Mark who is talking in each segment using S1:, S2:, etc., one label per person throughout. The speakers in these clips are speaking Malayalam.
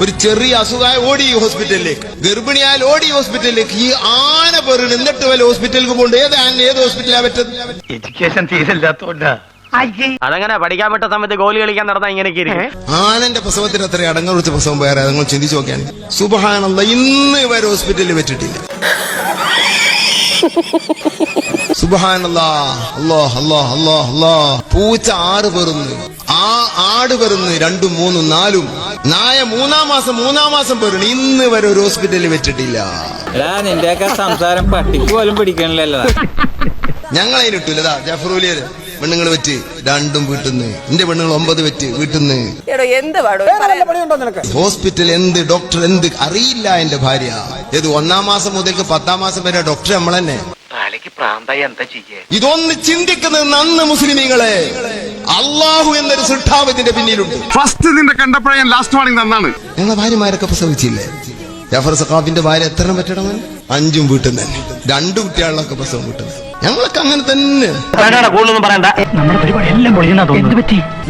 S1: ഒരു ചെറിയ അസുഖമായ ഓടി ഹോസ്പിറ്റലിലേക്ക്, ഗർഭിണിയായാൽ ഓടി ഹോസ്പിറ്റലിലേക്ക്. ഈ ആന പേറിന് എന്നിട്ട് വല്ല ഹോസ്പിറ്റലിലേക്ക് പോകണ്ട. ഏത് ഹോസ്പിറ്റലാ പറ്റത്?
S2: എഡ്യൂക്കേഷൻ തീരില്ലാത്തോണ്ടാ. അതങ്ങനെ പഠിക്കാൻ പറ്റ സമയത്ത് ഗോലി കളിക്കാൻ നടന്നാ ഇങ്ങനെയൊക്കെ
S1: ആനന്റെ പ്രസവത്തിന് അത്ര അടങ്ങൾ വെച്ച പ്രസവം വേറെ. നിങ്ങൾ ചിന്തിച്ചു നോക്കിയാണ്. സുബ്ഹാനല്ലാഹ്, ഇന്ന് വരെ ഹോസ്പിറ്റലിൽ വെച്ചിട്ടില്ല. സുബ്ഹാനല്ലാഹ്. അല്ലാഹ് അല്ലാഹ് അല്ലാഹ് അല്ലാഹ്. പൂച്ച 6 പേറുന്നു, ആട് പേറുന്നു 2, 3, 4. നായ 3-ാം മാസം പേറുന്നു. ഇന്ന് വരെ ഒരു ഹോസ്പിറ്റലിൽ വെച്ചിട്ടില്ല.
S3: നിന്റെയൊക്കെ സംസാരം പട്ടിക്ക് പോലും പിടിക്കണില്ലല്ലോ.
S1: ഞങ്ങളതിനിട്ടില്ലതാ ജഫറൂലിയര് പെണ്ണുങ്ങൾ വെറ്റ് 2 വീട്ടിന്ന്. എന്റെ പെണ്ണുങ്ങൾ 9 വെറ്റ് വീട്ടിന്ന്. ഹോസ്പിറ്റൽ എന്ത്, ഡോക്ടർ എന്ത് അറിയില്ല. എന്റെ ഭാര്യ ഏത് 1-ാം മാസം മുതൽക്ക് 10-ാം മാസം വരെ ഡോക്ടർ നമ്മൾ തന്നെ. ഇതൊന്ന് ചിന്തിക്കുന്നത് അന്ന് മുസ്ലിമീങ്ങളെ, അള്ളാഹു എന്നൊരു സൃഷ്ടാവിന്റെ പിന്നിലുണ്ട്.
S4: ഫസ്റ്റ് നിന്റെ കണ്ടപ്പോഴേ ലാസ്റ്റ് വാണിംഗ് തന്നാണ്.
S1: ഞങ്ങളെ ഭാര്യമാരൊക്കെ പ്രസവിച്ചില്ലേ? ജാഫർ സഖാഫിന്റെ ഭാര്യ എത്ര പറ്റണം? 5 വീട്ടിൽ തന്നെ. 2 കുട്ടികളൊക്കെ പ്രസവം വീട്ടുന്നത്. ഞങ്ങളൊക്കെ അങ്ങനെ തന്നെ.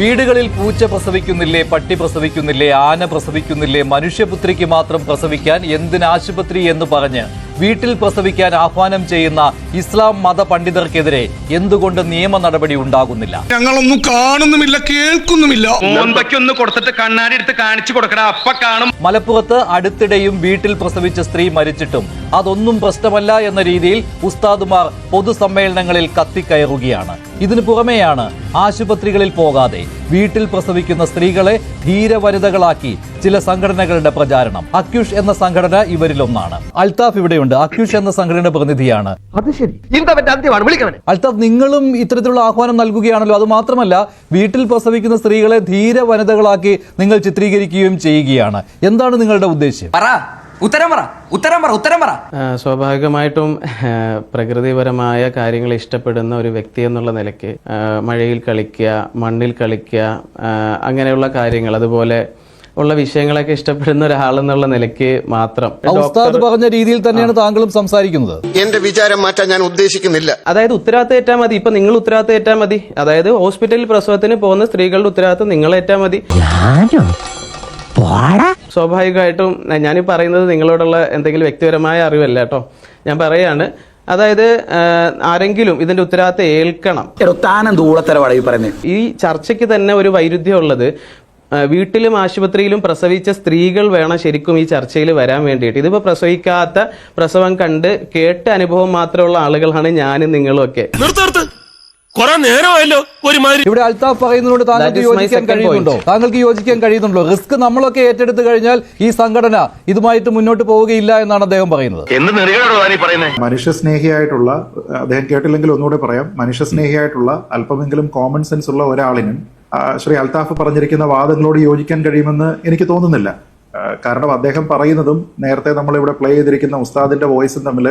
S5: വീടുകളിൽ പൂച്ച പ്രസവിക്കുന്നില്ലേ, പട്ടി പ്രസവിക്കുന്നില്ലേ, ആന പ്രസവിക്കുന്നില്ലേ, മനുഷ്യപുത്രിക്ക് മാത്രം പ്രസവിക്കാൻ എന്തിന് ആശുപത്രി എന്ന് പറഞ്ഞ് വീട്ടിൽ പ്രസവിക്കാൻ ആഹ്വാനം ചെയ്യുന്ന ഇസ്ലാം മത പണ്ഡിതർക്കെതിരെ എന്തുകൊണ്ട് നിയമ നടപടി ഉണ്ടാകുന്നില്ല?
S4: ഞങ്ങളൊന്നും കാണുന്നുമില്ല, കേൾക്കുന്നുമില്ല.
S2: ഒന്ന് കൊടുത്തിട്ട് കണ്ണാടി എടുത്ത് കാണിച്ചു കൊടുക്കണം, അപ്പ കാണും.
S5: മലപ്പുറത്ത് അടുത്തിടെയും വീട്ടിൽ പ്രസവിച്ച സ്ത്രീ മരിച്ചിട്ടും അതൊന്നും പ്രശ്നമല്ല എന്ന രീതിയിൽ ഉസ്താദുമാർ പൊതുസമ്മേളനങ്ങളിൽ കത്തിക്കയറുകയാണ്. ഇതിനു പുറമെയാണ് ആശുപത്രികളിൽ പോകാതെ വീട്ടിൽ പ്രസവിക്കുന്ന സ്ത്രീകളെ ധീരവനിതകളാക്കി ചില സംഘടനകളുടെ പ്രചാരണം. അക്യുഷ് എന്ന സംഘടന ഇവരിലൊന്നാണ്. അൽത്താഫ് ഇവിടെയുണ്ട്. അക്യുഷ് എന്ന സംഘടനയുടെ പ്രതിനിധിയാണ്. അൽത്താഫ്, നിങ്ങളും ഇത്തരത്തിലുള്ള ആഹ്വാനം നൽകുകയാണല്ലോ. അത് മാത്രമല്ല, വീട്ടിൽ പ്രസവിക്കുന്ന സ്ത്രീകളെ ധീരവനിതകളാക്കി നിങ്ങൾ ചിത്രീകരിക്കുകയും ചെയ്യുകയാണ്. എന്താണ് നിങ്ങളുടെ ഉദ്ദേശ്യം?
S6: സ്വാഭാവികമായിട്ടും പ്രകൃതിപരമായ കാര്യങ്ങൾ ഇഷ്ടപ്പെടുന്ന ഒരു വ്യക്തി എന്നുള്ള നിലയ്ക്ക് മഴയിൽ കളിക്കുക, മണ്ണിൽ കളിക്കുക, അങ്ങനെയുള്ള കാര്യങ്ങൾ, അതുപോലെ ഉള്ള വിഷയങ്ങളൊക്കെ ഇഷ്ടപ്പെടുന്ന ഒരാളെന്നുള്ള നിലയ്ക്ക് മാത്രം
S5: ഉസ്താദ് പറഞ്ഞ രീതിയിൽ തന്നെയാണ് താങ്കളും സംസാരിക്കുന്നത്.
S1: എന്റെ വിചാരം മാറ്റാൻ ഞാൻ ഉദ്ദേശിക്കുന്നില്ല.
S6: അതായത് ഉത്തരവാദിത്തം ഏറ്റാൽ മതി. ഇപ്പൊ നിങ്ങൾ ഉത്തരവാദിത്തം ഏറ്റാൽ മതി. അതായത് ഹോസ്പിറ്റലിൽ പ്രസവത്തിന് പോകുന്ന സ്ത്രീകളുടെ ഉത്തരവാദിത്തം നിങ്ങൾ ഏറ്റാൽ മതി. സ്വാഭാവികമായിട്ടും ഞാനീ പറയുന്നത് നിങ്ങളോടുള്ള എന്തെങ്കിലും വ്യക്തിപരമായ അറിവല്ല കേട്ടോ, ഞാൻ പറയാണ്. അതായത് ആരെങ്കിലും ഇതിന്റെ ഉത്തരവാദിത്തം ഏൽക്കണം. ഈ ചർച്ചയ്ക്ക് തന്നെ ഒരു വൈരുദ്ധ്യം ഉള്ളത്, വീട്ടിലും ആശുപത്രിയിലും പ്രസവിച്ച സ്ത്രീകൾ വേണം ശരിക്കും ഈ ചർച്ചയിൽ വരാൻ വേണ്ടിയിട്ട്. ഇതിപ്പോ പ്രസവിക്കാത്ത, പ്രസവം കണ്ട് കേട്ട അനുഭവം മാത്രമുള്ള ആളുകളാണ് ഞാനും നിങ്ങളും ഒക്കെ.
S5: ഇവിടെ അൽത്താഫ് പറയുന്നതിനോട് താങ്കൾക്ക് യോജിക്കാൻ കഴിയുന്നുണ്ടോ? താങ്കൾക്ക് യോജിക്കാൻ കഴിയുന്നുണ്ടോ? റിസ്ക് നമ്മളൊക്കെ ഏറ്റെടുത്തു കഴിഞ്ഞാൽ ഈ സംഘടന ഇതുമായിട്ട് മുന്നോട്ട് പോവുകയില്ല എന്നാണ് അദ്ദേഹം പറയുന്നത്.
S7: മനുഷ്യസ്നേഹിയായിട്ടുള്ള, അദ്ദേഹം കേട്ടില്ലെങ്കിൽ ഒന്നുകൂടെ പറയാം, മനുഷ്യസ്നേഹിയായിട്ടുള്ള അല്പമെങ്കിലും കോമൺ സെൻസ് ഉള്ള ഒരാളിനും ശ്രീ അൽത്താഫ് പറഞ്ഞിരിക്കുന്ന വാദങ്ങളോട് യോജിക്കാൻ കഴിയുമെന്ന് എനിക്ക് തോന്നുന്നില്ല. കാരണം അദ്ദേഹം പറയുന്നതും നേരത്തെ നമ്മളിവിടെ പ്ലേ ചെയ്തിരിക്കുന്ന ഉസ്താദിന്റെ വോയിസും തമ്മിൽ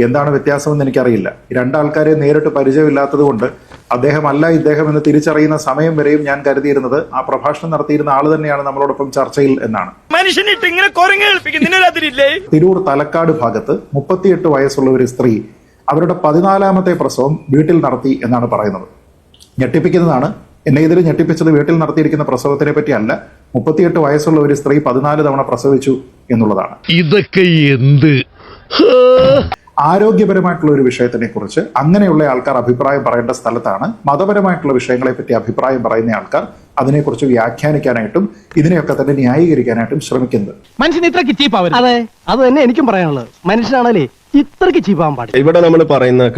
S7: എന്താണ് വ്യത്യാസമെന്ന് എനിക്കറിയില്ല. 2 ആൾക്കാരെ നേരിട്ട് പരിചയമില്ലാത്തത് കൊണ്ട് അദ്ദേഹം അല്ല ഇദ്ദേഹം എന്ന് തിരിച്ചറിയുന്ന സമയം വരെയും ഞാൻ കരുതിയിരുന്നത് ആ പ്രഭാഷണം നടത്തിയിരുന്ന ആള് തന്നെയാണ് നമ്മളോടൊപ്പം ചർച്ചയിൽ എന്നാണ്. തിരൂർ തലക്കാട് ഭാഗത്ത് 38 വയസ്സുള്ള ഒരു സ്ത്രീ അവരുടെ 14ാമത്തെ പ്രസവം വീട്ടിൽ നടത്തി എന്നാണ് പറയുന്നത്. ഞെട്ടിപ്പിക്കുന്നതാണ്. എന്നെ ഇതിൽ ഞെട്ടിപ്പിച്ചത് വീട്ടിൽ നടത്തിയിരിക്കുന്ന പ്രസവത്തിനെ പറ്റി അല്ല, 38 വയസ്സുള്ള ഒരു സ്ത്രീ 14 തവണ പ്രസവിച്ചു എന്നുള്ളതാണ്.
S4: ഇതൊക്കെ എന്ത്
S7: ആരോഗ്യപരമായിട്ടുള്ള ഒരു വിഷയത്തിനെ കുറിച്ച് അങ്ങനെയുള്ള ആൾക്കാർ അഭിപ്രായം പറയേണ്ട സ്ഥലത്താണ് മതപരമായിട്ടുള്ള വിഷയങ്ങളെ പറ്റി അഭിപ്രായം പറയുന്ന ആൾക്കാർ അതിനെക്കുറിച്ച് വ്യാഖ്യാനിക്കാനായിട്ടും ഇതിനെയൊക്കെ തന്നെ ന്യായീകരിക്കാനായിട്ടും ശ്രമിക്കുന്നത്.
S8: മനുഷ്യൻ ഇത്രയ്ക്ക് ചീപ്പാവരുത്. അതെ, അത് തന്നെ എനിക്കും പറയാനുള്ളത്. മനുഷ്യനാണല്ലേ ഇത്രയ്ക്ക് ചീപ്പാൻ പാടില്ല.
S9: ഇവിടെ നമ്മൾ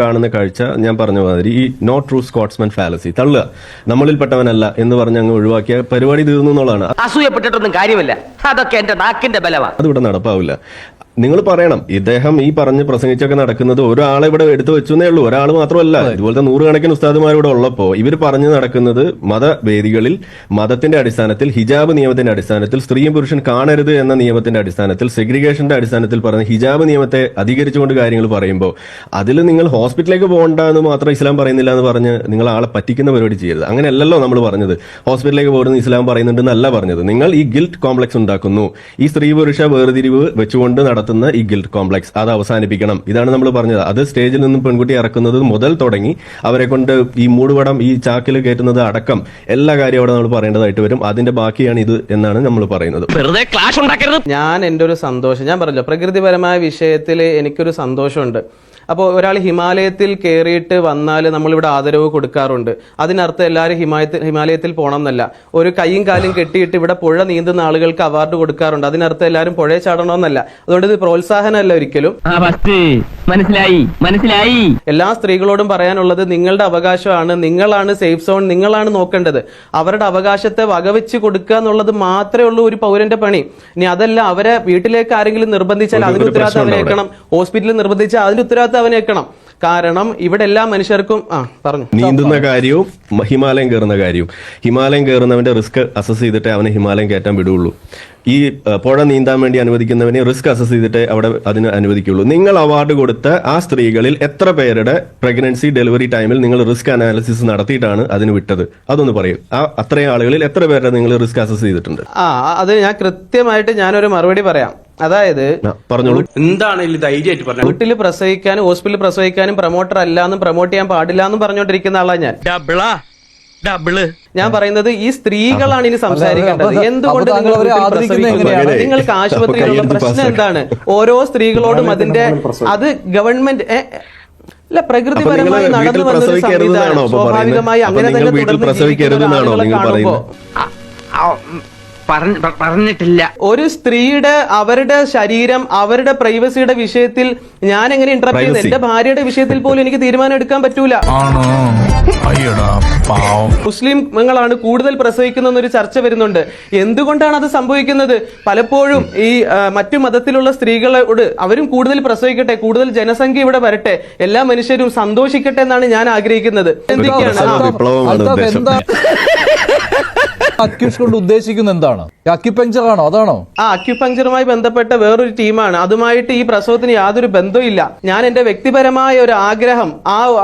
S9: കാണുന്ന കാഴ്ച ഞാൻ പറഞ്ഞ മാതിരി ഈ നോട്ട് ട്രൂ സ്കോട്ട്സ്മാൻ ഫാലസി, തള്ളുക, നമ്മളിൽപ്പെട്ടവനല്ല എന്ന് പറഞ്ഞ് അങ്ങ് ഒഴിവാക്കിയ പരിപാടി തീർന്നു എന്നുള്ളതാണ്.
S2: അസൂയപ്പെട്ടിട്ടൊന്നും കാര്യമില്ല, അതൊക്കെ എന്റെ നാക്കിന്റെ ബലവാ.
S9: അതിവിടെ നടപ്പാവില്ല. നിങ്ങൾ പറയണം, ഇദ്ദേഹം ഈ പറഞ്ഞ് പ്രസംഗിച്ചൊക്കെ നടക്കുന്നത് ഒരാളെ ഇവിടെ എടുത്തു വെച്ചേ ഉള്ളൂ, ഒരാൾ മാത്രമല്ല. ഇതുപോലത്തെ 100 കണക്കിന് ഉസ്താദുമാർ ഇവിടെ ഉള്ളപ്പോൾ ഇവർ പറഞ്ഞു നടക്കുന്നത് മതവേദികളിൽ മതത്തിന്റെ അടിസ്ഥാനത്തിൽ, ഹിജാബ് നിയമത്തിന്റെ അടിസ്ഥാനത്തിൽ, സ്ത്രീയും പുരുഷൻ കാണരുത് എന്ന നിയമത്തിന്റെ അടിസ്ഥാനത്തിൽ, സെഗ്രിഗേഷന്റെ അടിസ്ഥാനത്തിൽ പറഞ്ഞ ഹിജാബ് നിയമത്തെ അധികരിച്ചുകൊണ്ട് കാര്യങ്ങൾ പറയുമ്പോൾ അതിൽ നിങ്ങൾ ഹോസ്പിറ്റലിലേക്ക് പോകണ്ട എന്ന് മാത്രം ഇസ്ലാം പറയുന്നില്ല എന്ന് പറഞ്ഞ് നിങ്ങൾ ആളെ പറ്റിക്കുന്ന പരിപാടി ചെയ്യരുത്. അങ്ങനെയല്ലല്ലോ നമ്മൾ പറഞ്ഞത്. ഹോസ്പിറ്റലിലേക്ക് പോകുന്നത് ഇസ്ലാം പറയുന്നുണ്ടെന്നല്ല പറഞ്ഞത്. നിങ്ങൾ ഈ ഗിൽറ്റ് കോംപ്ലക്സ് ഉണ്ടാക്കുന്നു, ഈ സ്ത്രീ പുരുഷ വേർതിരിവ് വെച്ചുകൊണ്ട് നടത്തുന്ന വളർത്തുന്ന ഈ ഗിൽറ്റ് കോംപ്ലക്സ് അത് അവസാനിപ്പിക്കണം. ഇതാണ് നമ്മൾ പറഞ്ഞത്. അത് സ്റ്റേജിൽ നിന്നും പെൺകുട്ടി ഇറക്കുന്നത് മുതൽ തുടങ്ങി അവരെ കൊണ്ട് ഈ മൂടുപടം ഈ ചാക്കിൽ കയറ്റുന്നത് അടക്കം എല്ലാ കാര്യവും അവിടെ നമ്മൾ പറയേണ്ടതായിട്ട് വരും. അതിന്റെ ബാക്കിയാണ് ഇത് എന്നാണ് നമ്മൾ പറയുന്നത്.
S2: വെറുതെ ക്ലാഷ് ഉണ്ടാക്കരുത്.
S6: ഞാൻ എൻ്റെ ഒരു സന്തോഷം, ഞാൻ പറഞ്ഞല്ലോ പ്രകൃതിപരമായ വിഷയത്തിൽ എനിക്കൊരു സന്തോഷമുണ്ട്. അപ്പോൾ ഒരാൾ ഹിമാലയത്തിൽ കയറിയിട്ട് വന്നാൽ നമ്മളിവിടെ ആദരവ് കൊടുക്കാറുണ്ട്. അതിനർത്ഥം എല്ലാവരും ഹിമാലയത്തിൽ പോകണം എന്നല്ല. ഒരു കൈയും കാലും കെട്ടിയിട്ട് ഇവിടെ പുഴ നീന്തുന്ന ആളുകൾക്ക് അവാർഡ് കൊടുക്കാറുണ്ട്. അതിനർത്ഥം എല്ലാവരും പുഴയെ ചാടണമെന്നല്ല. അതുകൊണ്ട് ഇത് പ്രോത്സാഹനമല്ല ഒരിക്കലും.
S2: മനസ്സിലായി.
S6: എല്ലാ സ്ത്രീകളോടും പറയാനുള്ളത് നിങ്ങളുടെ അവകാശമാണ്, നിങ്ങളാണ് സേഫ് സോൺ, നിങ്ങളാണ് നോക്കേണ്ടത്. അവരുടെ അവകാശത്തെ വകവെച്ച് കൊടുക്കുക എന്നുള്ളത് മാത്രമേ ഉള്ളൂ ഒരു പൗരന്റെ പണി. ഇനി അതല്ല, അവരെ വീട്ടിലേക്ക് ആരെങ്കിലും നിർബന്ധിച്ചാൽ അതിന്റെ ഉത്തരവാദിത്തം അവനേക്കണം. ഹോസ്പിറ്റലിൽ നിർബന്ധിച്ചാൽ അതിന്റെ ഉത്തരവാദിത്തം അവനേക്കണം. കാരണം ഇവിടെ എല്ലാ മനുഷ്യർക്കും പറഞ്ഞു
S9: നീന്തുന്ന കാര്യവും ഹിമാലയം കയറുന്ന കാര്യവും, ഹിമാലയം കയറുന്നവന്റെ റിസ്ക് അസസ് ചെയ്തിട്ടേ അവനെ ഹിമാലയം കയറ്റാൻ വിടുള്ളൂ. ഈ പുഴ നീന്താൻ വേണ്ടി അനുവദിക്കുന്നവനെ റിസ്ക് അസസ് ചെയ്തിട്ടേ അവിടെ അതിന് അനുവദിക്കുള്ളൂ. നിങ്ങൾ അവാർഡ് കൊടുത്ത ആ സ്ത്രീകളിൽ എത്ര പേരുടെ പ്രഗ്നൻസി ഡെലിവറി ടൈമിൽ നിങ്ങൾ റിസ്ക് അനാലിസിസ് നടത്തിയിട്ടാണ് അതിന് വിട്ടത്? അതൊന്ന് പറയൂ. അത്രയും ആളുകളിൽ എത്ര പേരുടെ നിങ്ങൾ റിസ്ക് അസസ് ചെയ്തിട്ടുണ്ട്?
S6: അത് ഞാൻ കൃത്യമായിട്ട് ഞാനൊരു മറുപടി പറയാം. അതായത്
S9: പറഞ്ഞോളൂ.
S3: എന്താണ് ധൈര്യമായിട്ട് പറഞ്ഞത്?
S6: വീട്ടിൽ പ്രസവിക്കാനും ഹോസ്പിറ്റലിൽ പ്രസവിക്കാനും പ്രൊമോട്ടർ അല്ലാന്നും പ്രൊമോട്ട് ചെയ്യാൻ പാടില്ല എന്നും പറഞ്ഞുകൊണ്ടിരിക്കുന്ന ആളാണ് ഞാൻ. ഞാൻ പറയുന്നത് ഈ സ്ത്രീകളാണ് ഇനി സംസാരിക്കേണ്ടത്. എന്തുകൊണ്ട് നിങ്ങൾക്ക് ആശുപത്രിയിലുള്ള പ്രശ്നം എന്താണ്? ഓരോ സ്ത്രീകളോടും അതിന്റെ അത് ഗവൺമെന്റ് അല്ല, പ്രകൃതിപരമായി നടന്നു വന്നൊരു സംവിധാനം സ്വാഭാവികമായി അങ്ങനെ തന്നെ തുടർന്ന് കാണുമ്പോ
S2: പറഞ്ഞിട്ടില്ല.
S6: ഒരു സ്ത്രീയുടെ അവരുടെ ശരീരം അവരുടെ പ്രൈവസിയുടെ വിഷയത്തിൽ ഞാൻ എങ്ങനെ ഇന്ററപ്റ്റ് ചെയ്യുന്നത്? എന്റെ ഭാര്യയുടെ വിഷയത്തിൽ പോലും എനിക്ക് തീരുമാനം എടുക്കാൻ പറ്റൂല. മുസ്ലിങ്ങളാണ് കൂടുതൽ പ്രസവിക്കുന്നൊരു ചർച്ച വരുന്നുണ്ട്. എന്തുകൊണ്ടാണ് അത് സംഭവിക്കുന്നത്? പലപ്പോഴും ഈ മറ്റു മതത്തിലുള്ള സ്ത്രീകളോട് അവരും കൂടുതൽ പ്രസവിക്കട്ടെ, കൂടുതൽ ജനസംഖ്യ ഇവിടെ വരട്ടെ, എല്ലാ മനുഷ്യരും സന്തോഷിക്കട്ടെ എന്നാണ് ഞാൻ ആഗ്രഹിക്കുന്നത്.
S5: കൊണ്ട് ഉദ്ദേശിക്കുന്നത് എന്താണ്? അക്യുപങ്ചർ ആണോ? അതാണോ?
S6: അക്യുപങ്ചറുമായി ബന്ധപ്പെട്ട വേറൊരു ടീമാണ്. അതുമായിട്ട് ഈ പ്രസവത്തിന് യാതൊരു ബന്ധമില്ല. ഞാൻ എന്റെ വ്യക്തിപരമായ ഒരു ആഗ്രഹം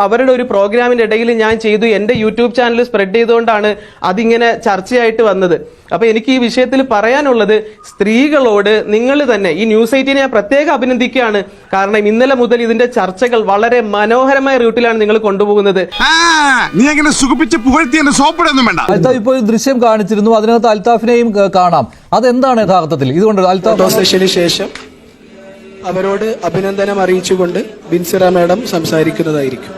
S6: അവരുടെ ഒരു പ്രോഗ്രാമിന്റെ ഇടയിൽ ഞാൻ ചെയ്തു. എന്റെ യൂട്യൂബ് ചാനൽ സ്പ്രെഡ് ചെയ്തുകൊണ്ടാണ് അതിങ്ങനെ ചർച്ചയായിട്ട് വന്നത്. അപ്പൊ എനിക്ക് ഈ വിഷയത്തിൽ പറയാനുള്ളത്, സ്ത്രീകളോട് നിങ്ങൾ തന്നെ ഈ ന്യൂസ് 18 ഞാൻ പ്രത്യേകം അഭിനന്ദിക്കുകയാണ്. കാരണം ഇന്നലെ മുതൽ ഇതിന്റെ ചർച്ചകൾ വളരെ മനോഹരമായ റൂട്ടിലാണ് നിങ്ങൾ കൊണ്ടുപോകുന്നത്.
S4: നീ അങ്ങനെ സുഖിപ്പിച്ച് പുകഴ്ത്തി സോപ്പിടൊന്നും വേണ്ട.
S5: അൽത്താഫ് ഇപ്പോൾ ഒരു ദൃശ്യം കാണിച്ചിരുന്നു, അതിനകത്ത് അൽത്താഫിനെയും കാണാം. അതെന്താണ് യഥാർത്ഥത്തിൽ? ഇതുകൊണ്ട് അൽത്താഫ്
S8: സെഷന് ശേഷം അവരോട് അഭിനന്ദനം അറിയിച്ചുകൊണ്ട് ബിൻസിറ മാഡം സംസാരിക്കുന്നതായിരിക്കും.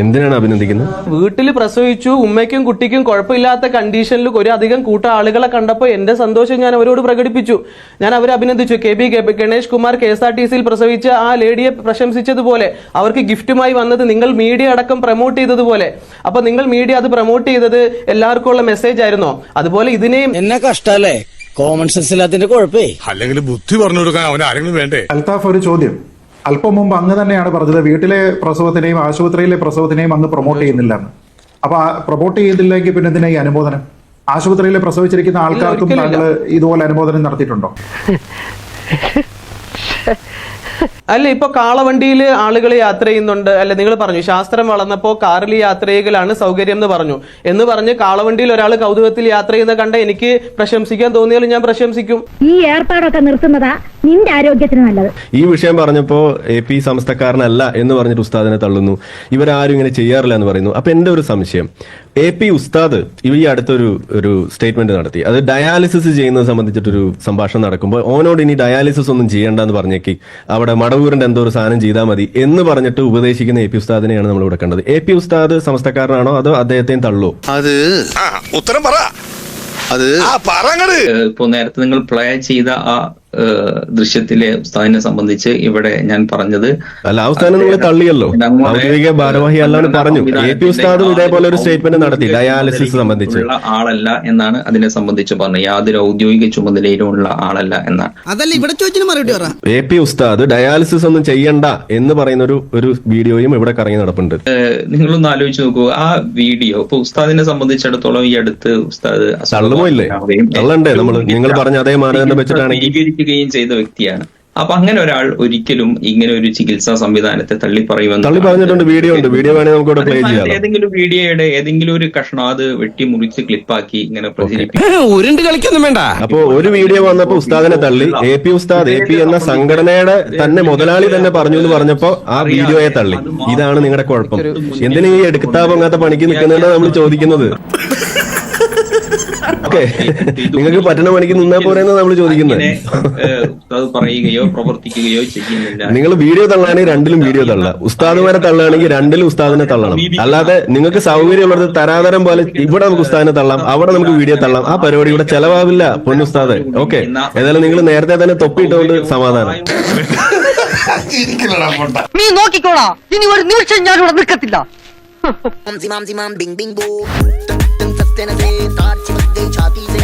S9: എന്തിനാണ് അഭിനന്ദിക്കുന്നത്?
S6: വീട്ടിൽ പ്രസവിച്ചു, ഉമ്മയ്ക്കും കുട്ടിക്കും കുഴപ്പമില്ലാത്ത കണ്ടീഷനിൽ ഒരു അധികം കൂട്ട ആളുകളെ കണ്ടപ്പോൾ എന്റെ സന്തോഷം ഞാൻ അവരോട് പ്രകടിപ്പിച്ചു. ഞാൻ അവരെ അഭിനന്ദിച്ചു. ഗണേഷ് കുമാർ KSRTCയിൽ പ്രസവിച്ച ആ ലേഡിയെ പ്രശംസിച്ചതുപോലെ, അവർക്ക് ഗിഫ്റ്റുമായി വന്നത് നിങ്ങൾ മീഡിയ അടക്കം പ്രൊമോട്ട് ചെയ്തതുപോലെ. അപ്പൊ നിങ്ങൾ മീഡിയ അത് പ്രൊമോട്ട് ചെയ്തത് എല്ലാവർക്കും ഉള്ള മെസ്സേജ് ആയിരുന്നോ? അതുപോലെ ഇതിനെയും
S8: എന്നെ കഷ്ടല്ലേ, കോമൺ സെൻസ് ഇല്ലാത്തതിന്റെ കുഴപ്പേ.
S4: അല്ലെങ്കിൽ ബുദ്ധി പറഞ്ഞു കൊടുക്കാൻ അവൻ ആരെങ്കിലും വേണ്ടേ?
S7: അൽത്താഫ്, ഒരു ചോദ്യം. അല്പം മുമ്പ് അങ്ങ് തന്നെയാണ് പറഞ്ഞത് വീട്ടിലെ പ്രസവത്തിനെയും ആശുപത്രിയിലെ പ്രസവത്തിനെയും അങ്ങ് പ്രൊമോട്ട് ചെയ്യുന്നില്ല എന്ന്. അപ്പൊ പ്രൊമോട്ട് ചെയ്തില്ലെങ്കിൽ പിന്നെ എന്തിനാ ഈ അനുമോദനം? ആശുപത്രിയിൽ പ്രസവിച്ചിരിക്കുന്ന ആൾക്കാർക്കും താങ്കൾ ഇതുപോലെ അനുമോദനം നടത്തിയിട്ടുണ്ടോ?
S6: അല്ല, ഇപ്പൊ കാളവണ്ടിയിൽ ആളുകൾ യാത്ര ചെയ്യുന്നുണ്ട്. അല്ല, നിങ്ങൾ പറഞ്ഞു ശാസ്ത്രം വളർന്നപ്പോ കാറിൽ യാത്ര ചെയ്യലാണ് സൗകര്യം എന്ന് പറഞ്ഞ് കാളവണ്ടിയിൽ ഒരാൾ കൗതുകത്തിൽ യാത്ര ചെയ്യുന്ന കണ്ട എനിക്ക് പ്രശംസിക്കാൻ തോന്നിയാലും ഞാൻ പ്രശംസിക്കും.
S10: ഈ ഏർപ്പാടൊക്കെ നിർത്തുന്നതാ നിന്റെ ആരോഗ്യത്തിന് നല്ലത്.
S9: ഈ വിഷയം പറഞ്ഞപ്പോ AP സംസ്ഥക്കാരനല്ല എന്ന് പറഞ്ഞിട്ട് ഉസ്താദിനെ തള്ളുന്നു. ഇവരാരും ഇങ്ങനെ ചെയ്യാറില്ല എന്ന് പറയുന്നു. അപ്പൊ എന്റെ ഒരു സംശയം, AP ഉസ്താദ് ഈ അടുത്തൊരു സ്റ്റേറ്റ്മെന്റ് നടത്തി. അത് ഡയാലിസിസ് ചെയ്യുന്നത് സംബന്ധിച്ചിട്ടൊരു സംഭാഷണം നടക്കുമ്പോൾ ഓനോട് ഇനി ഡയാലിസിസ് ഒന്നും ചെയ്യേണ്ടെന്ന് പറഞ്ഞേക്ക് അവിടെ മടവൂരിന്റെ എന്തോ ഒരു സാധനം ചെയ്താൽ മതി എന്ന് പറഞ്ഞിട്ട് ഉപദേശിക്കുന്ന AP ഉസ്താദിനെയാണ് നമ്മൾ ഇവിടെ കണ്ടത്. AP ഉസ്താദ് സമസ്തക്കാരനാണോ അതോ അദ്ദേഹത്തെയും തള്ളോ?
S4: അത് ഉത്തരം പറ. അത്
S3: ഇപ്പോ നേരത്തെ നിങ്ങൾ പ്ലേ ചെയ്ത ആ ദൃശ്യത്തിലെ ഉസ്താദിനെ സംബന്ധിച്ച് ഇവിടെ ഞാൻ പറഞ്ഞത്
S9: അല്ല, ആ ഉസ്താദിനെ നിങ്ങൾ തള്ളിയല്ലോ. ഔദ്യോഗിക ഭാരവാഹി അല്ലാന്ന് പറഞ്ഞു. AP ഉസ്താദും ഇതേപോലെ ഒരു സ്റ്റേറ്റ്മെന്റ് നടത്തി ഡയാലിസിസ് സംബന്ധിച്ച്.
S3: ആളല്ല എന്നാണ് അതിനെ സംബന്ധിച്ച് പറഞ്ഞത്. യാതൊരു ഔദ്യോഗിക ചുമതലയിലുള്ള ആളല്ല എന്നാണ്.
S8: അതല്ല ഇവിടെ ചോദിച്ചു മറുപടി പറ.
S9: AP ഉസ്താദ് ഡയാലിസിസ് ഒന്നും ചെയ്യണ്ട എന്ന് പറയുന്ന ഒരു വീഡിയോയും ഇവിടെ കറങ്ങി നടപ്പുണ്ട്.
S3: നിങ്ങളൊന്ന് ആലോചിച്ച് നോക്കൂ ആ വീഡിയോ. ഇപ്പൊ ഉസ്താദിനെ സംബന്ധിച്ചിടത്തോളം ഈ അടുത്ത് ഉസ്താദ്
S9: തള്ളുമോ ഇല്ലേ? തള്ളണ്ടേ? നിങ്ങൾ പറഞ്ഞ അതേ മാനദണ്ഡം വെച്ചിട്ടാണെങ്കിൽ
S3: ചെയ്ത വ്യക്തിയാണ്. അപ്പൊ അങ്ങനെ ഒരാൾ ഒരിക്കലും ഇങ്ങനെ ഒരു ചികിത്സാ സംവിധാനത്തെ തള്ളി
S9: പറഞ്ഞിട്ടുണ്ട്. വീഡിയോ ഉണ്ട്, വീഡിയോ വേണമെങ്കിൽ നമുക്ക് ഇവിടെ പ്ലേ ചെയ്യാം.
S3: ഏതെങ്കിലും വീഡിയോയുടെ ഏതെങ്കിലും ഒരു കഷ്ണം അത് വെട്ടിമുറിച്ച് ക്ലിപ്പാക്കി ഇങ്ങനെ പ്രചരിപ്പിക്കും.
S1: ഉരുണ്ട് കളിക്കൊന്നും വേണ്ട.
S9: അപ്പോ ഒരു വീഡിയോ വന്നപ്പോ ഉസ്താദിനെ തള്ളി, AP ഉസ്താദ്, AP എന്ന സംഘടനയുടെ തന്നെ മുതലാളി തന്നെ പറഞ്ഞു എന്ന് പറഞ്ഞപ്പോ ആ വീഡിയോയെ തള്ളി. ഇതാണ് നിങ്ങളുടെ കുഴപ്പം. എന്തിനാ ഈ എടുത്താ പൊങ്ങാത്ത പണിക്ക് നിൽക്കുന്നതാണ് നമ്മൾ ചോദിക്കുന്നത്. ഓക്കെ, നിങ്ങൾക്ക് പറ്റുന്ന പണിക്ക് നിന്നാ പോരെന്നാ നമ്മൾ ചോദിക്കുന്നത്.
S3: ഉസ്താദ് പറയുകയോ പ്രവർത്തിക്കുകയോ ചെയ്യുന്നില്ല.
S9: നിങ്ങൾ വീഡിയോ തള്ളാണെങ്കിൽ രണ്ടിലും വീഡിയോ തള്ളാം, ഉസ്താദുമാരെ തള്ളാണെങ്കിൽ രണ്ടിലും ഉസ്താദിനെ തള്ളണം. അല്ലാതെ നിങ്ങൾക്ക് സൗകര്യമുള്ളത് തരാതരം പോലെ ഇവിടെ നമുക്ക് ഉസ്താദിനെ തള്ളാം, അവിടെ നമുക്ക് വീഡിയോ തള്ളാം. ആ പരിപാടി ഇവിടെ ചെലവാവില്ല പൊന്നുസ്താദ്. ഓക്കെ, ഏതായാലും നിങ്ങൾ നേരത്തെ തന്നെ തൊപ്പിയിട്ടുകൊണ്ട് സമാധാനം.
S8: നീ നോക്കിക്കോളാ, ഇനി ഒരു നിമിഷം ഞാൻ ഇവിടെ നിൽക്കത്തില്ല.
S11: छाती से